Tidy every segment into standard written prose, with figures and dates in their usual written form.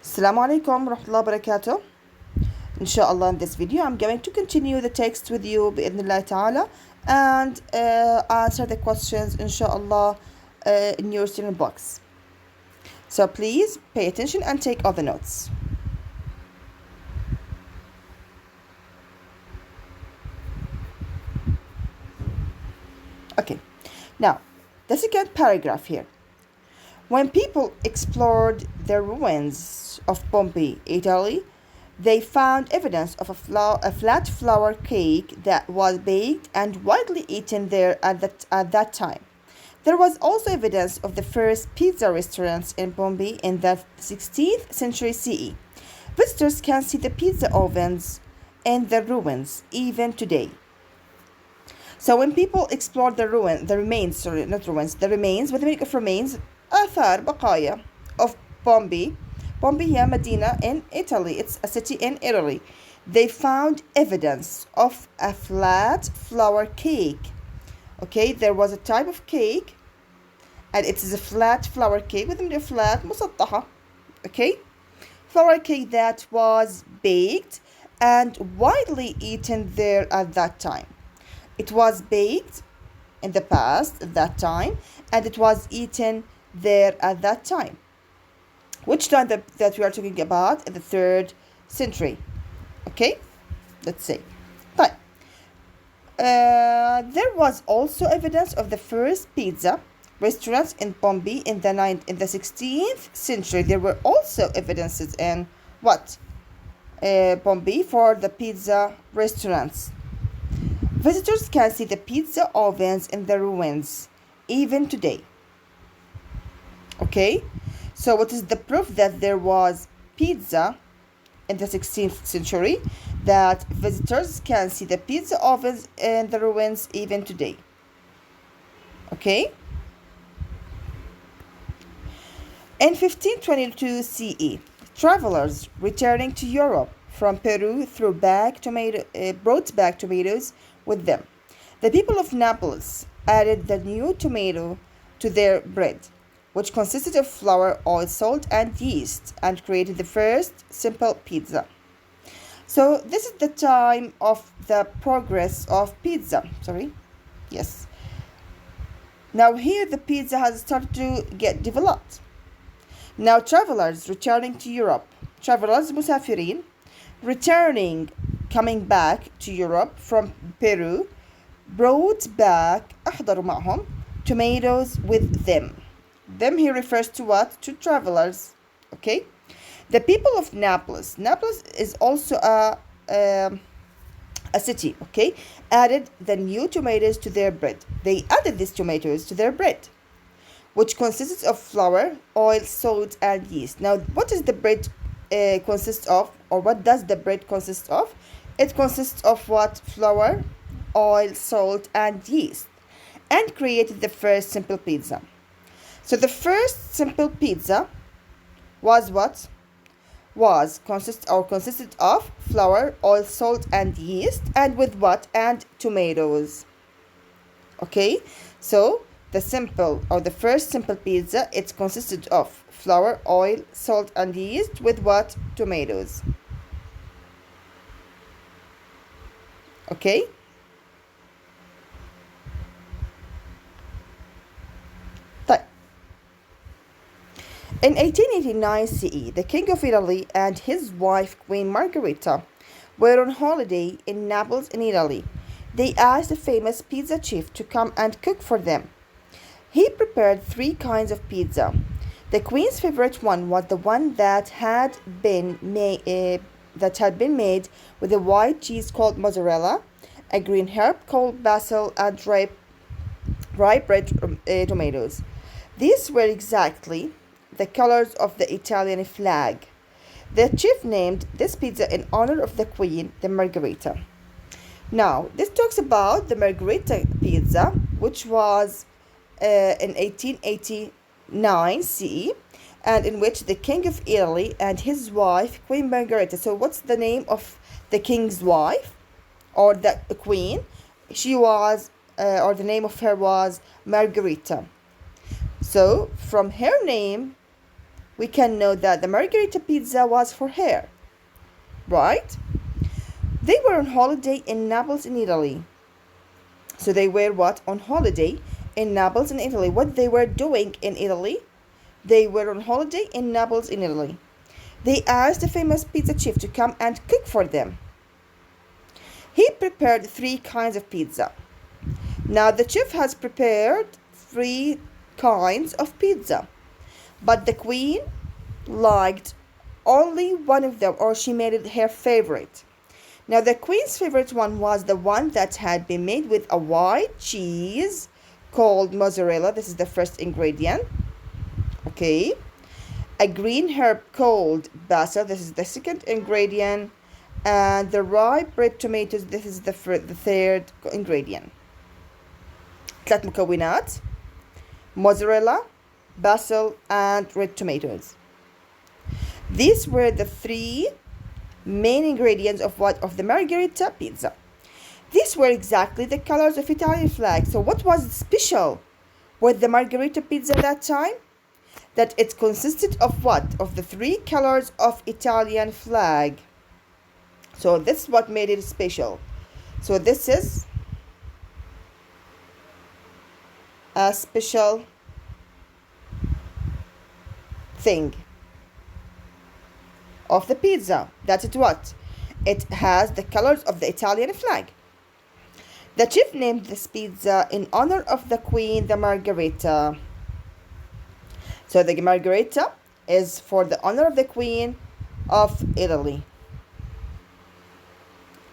Assalamu alaikum warahmatullahi wabarakatuh. Inshallah, in this video I'm going to continue the text with you bi'idhnillah ta'ala and answer the questions inshallah in your student box. So please pay attention and take all the notes. Okay, now the second paragraph here. When people explored the ruins of Pompeii, Italy, they found evidence of a flat flour cake that was baked and widely eaten there at that time. There was also evidence of the first pizza restaurants in Pompeii in the 16th century CE. Visitors can see the pizza ovens in the ruins even today. So when people explored the remains, what the meaning of remains? آثار بقايا of Pompeii. Pompeii هي مدينة in Italy. It's a city in Italy. They found evidence of a flat flour cake. Okay, there was a type of cake and it is a flat flour cake with a flat مسطحة. Okay, flour cake that was baked and widely eaten there at that time. It was baked in the past at that time and it was eaten there at that time. Which time that we are talking about? In the 3rd century. Okay, let's see. But there was also evidence of the first pizza restaurants in Pompeii in the 16th century. There were also evidences in what? Pompeii for the pizza restaurants. Visitors can see the pizza ovens in the ruins even today. Okay, so what is the proof that there was pizza in the 16th century? That visitors can see the pizza ovens in the ruins even today. Okay, in 1522 CE, travelers returning to Europe from Peru brought back tomatoes with them. The people of Naples added the new tomato to their bread, which consisted of flour, oil, salt, and yeast, and created the first simple pizza. So this is the time of the progress of pizza. Yes. Now here the pizza has started to get developed. Now travelers returning to Europe, musafirin, coming back to Europe from Peru, brought back أحضروا معهم tomatoes with them. Them he refers to what? To travelers. Okay. The people of Naples. Naples is also a city. Okay. Added the new tomatoes to their bread. They added these tomatoes to their bread, which consists of flour, oil, salt, and yeast. Now, what does the bread consist of, or what does the bread consist of? It consists of what? Flour, oil, salt, and yeast, and created the first simple pizza. So the first simple pizza was what? Consisted of flour, oil, salt, and yeast, and with what? And tomatoes. Okay, so the first simple pizza, it consisted of flour, oil, salt, and yeast with what? Tomatoes. Okay. In 1889 CE, the King of Italy and his wife, Queen Margherita, were on holiday in Naples in Italy. They asked the famous pizza chef to come and cook for them. He prepared 3 kinds of pizza. The Queen's favorite one was the one that had been made with a white cheese called mozzarella, a green herb called basil, and ripe red tomatoes. These were exactly the colors of the Italian flag. The chef named this pizza in honor of the Queen, the Margherita. Now, this talks about the Margherita pizza, which was in 1889 CE, and in which the King of Italy and his wife, Queen Margherita. So what's the name of the king's wife or the queen? She was, or the name of her was Margherita. So from her name, we can know that the margherita pizza was for her, right? They were on holiday in Naples in Italy. So they were what? On holiday in Naples in Italy. What they were doing in Italy? They were on holiday in Naples in Italy. They asked the famous pizza chef to come and cook for them. He prepared 3 kinds of pizza. Now the chef has prepared 3 kinds of pizza, but the queen liked only one of them, or she made it her favorite. Now the queen's favorite one was the one that had been made with a white cheese called mozzarella. This is the first ingredient. Okay. A green herb called basil. This is the second ingredient. And the ripe red tomatoes. This is the third ingredient. 3 مكونات: mozzarella, basil, and red tomatoes. These were the 3 main ingredients of the margherita pizza. These were exactly the colors of Italian flag. So what was special with the margherita pizza that time? That it consisted of what? Of the 3 colors of Italian flag. So this is what made it special. So this is a special thing of the pizza. That is what? It has the colors of the Italian flag. The chef named this pizza in honor of the queen, the margherita. So the margherita is for the honor of the queen of Italy.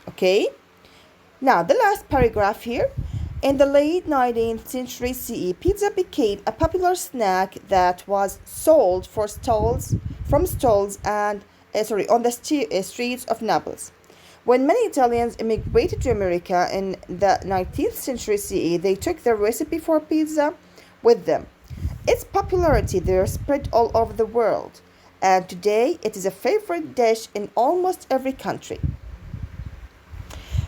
Okay. Now the last paragraph here. In the late 19th century CE, pizza became a popular snack that was sold from stalls and on the streets of Naples. When many Italians immigrated to America in the 19th century CE, they took the recipe for pizza with them. Its popularity there spread all over the world, and today it is a favorite dish in almost every country.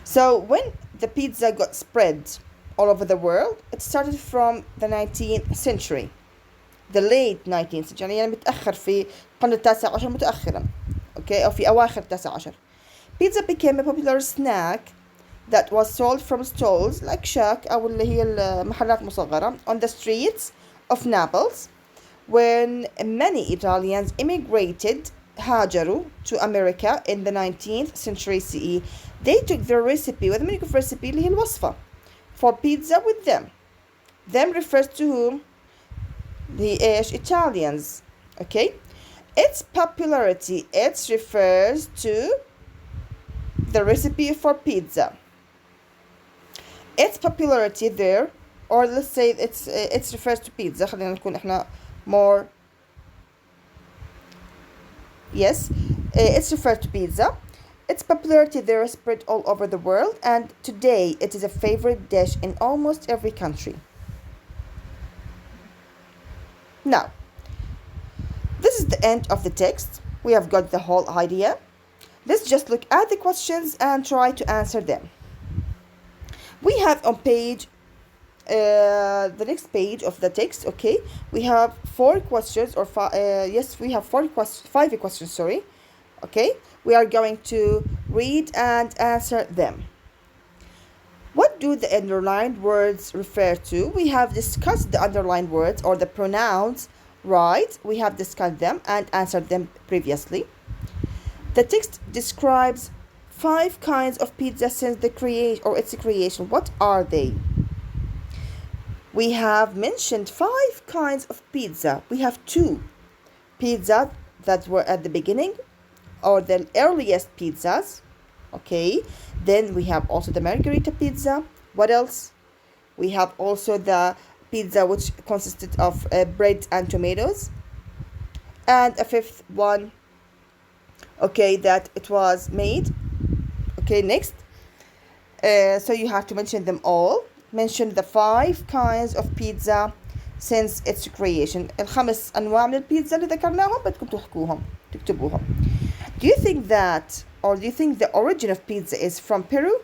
So when the pizza got spread all over the world, it started from the 19th century, the late 19th century, يعني متأخر في القرن التاسع عشر متأخرا. Okay, أو في أواخر التاسع عشر. Pizza became a popular snack that was sold from stalls like shack أو اللي هي المحلات مصغرة on the streets of Naples. When many Italians immigrated, هاجروا to America in the 19th century CE, they took their recipe, وهذا من يكون recipe اللي هي الوصفة for pizza with them. Them refers to whom? The Italians. Okay. Its popularity, it refers to the recipe for pizza. Its popularity there, or let's say it refers to pizza. خلينا نكون احنا more. Yes, it's referred to pizza. Its popularity there spread all over the world, and today it is a favorite dish in almost every country. Now, this is the end of the text. We have got the whole idea. Let's just look at the questions and try to answer them. We have on page, the next page of the text, okay, we have 4 questions, or yes, we have 5 questions, sorry. Okay, we are going to read and answer them. What do the underlined words refer to? We have discussed the underlined words or the pronouns, right? We have discussed them and answered them previously. The text describes 5 kinds of pizza since the creation or its creation. What are they? We have mentioned 5 kinds of pizza. We have 2 pizza that were at the beginning, or the earliest pizzas. Okay, then we have also the margherita pizza. What else? We have also the pizza which consisted of bread and tomatoes, and a 5th one, okay, that it was made. Okay, next, so you have to mention them all. Mention the 5 kinds of pizza since its creation. الخمس أنواع من البيتزا اللي ذكرناهم بدكم تكتبوهم. Do you think that, or do you think the origin of pizza is from Peru,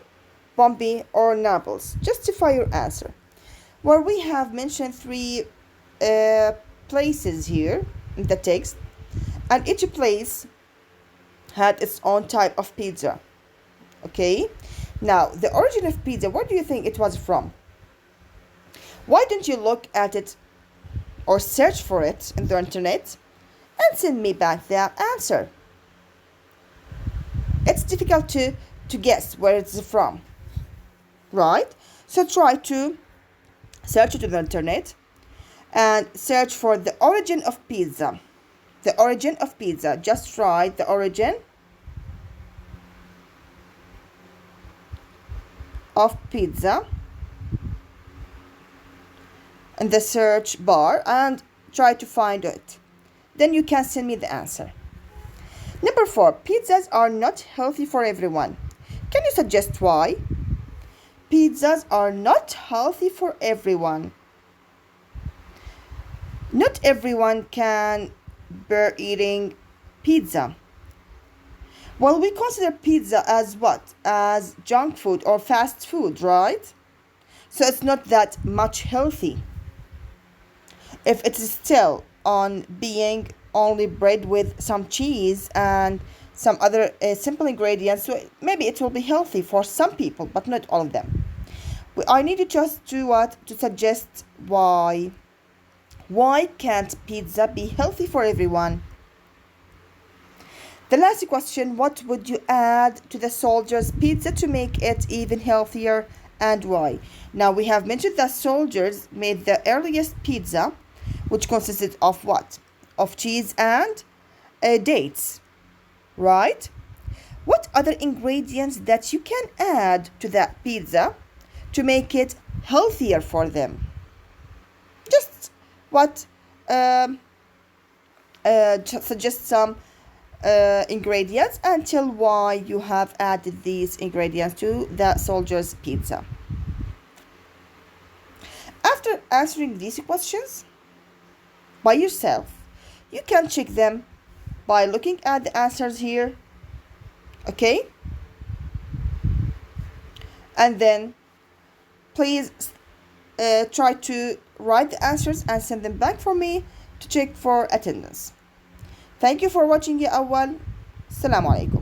Pompeii, or Naples? Justify your answer. Well, we have mentioned 3 places here in the text. and each place had its own type of pizza. Okay, now the origin of pizza, where do you think it was from? Why don't you look at it or search for it in the internet and send me back the answer? It's difficult to guess where it's from, right? So try to search it on the internet and search for the origin of pizza. The origin of pizza. Just write the origin of pizza in the search bar and try to find it. Then you can send me the answer. Number 4, pizzas are not healthy for everyone. Can you suggest why? Pizzas are not healthy for everyone. Not everyone can bear eating pizza. Well, we consider pizza as what? As junk food or fast food, right? So it's not that much healthy. If it is still on being only bread with some cheese and some other simple ingredients, so maybe it will be healthy for some people, but not all of them. I need you just to suggest why. Why can't pizza be healthy for everyone? The last question, what would you add to the soldiers' pizza to make it even healthier and why? Now we have mentioned that soldiers made the earliest pizza, which consisted of what? Of cheese and dates, right? What other ingredients that you can add to that pizza to make it healthier for them? Just suggest some ingredients and tell why you have added these ingredients to the soldier's pizza. After answering these questions by yourself, you can check them by looking at the answers here, okay? And then please try to write the answers and send them back for me to check for attendance. Thank you for watching يا أول. السلام عليكم.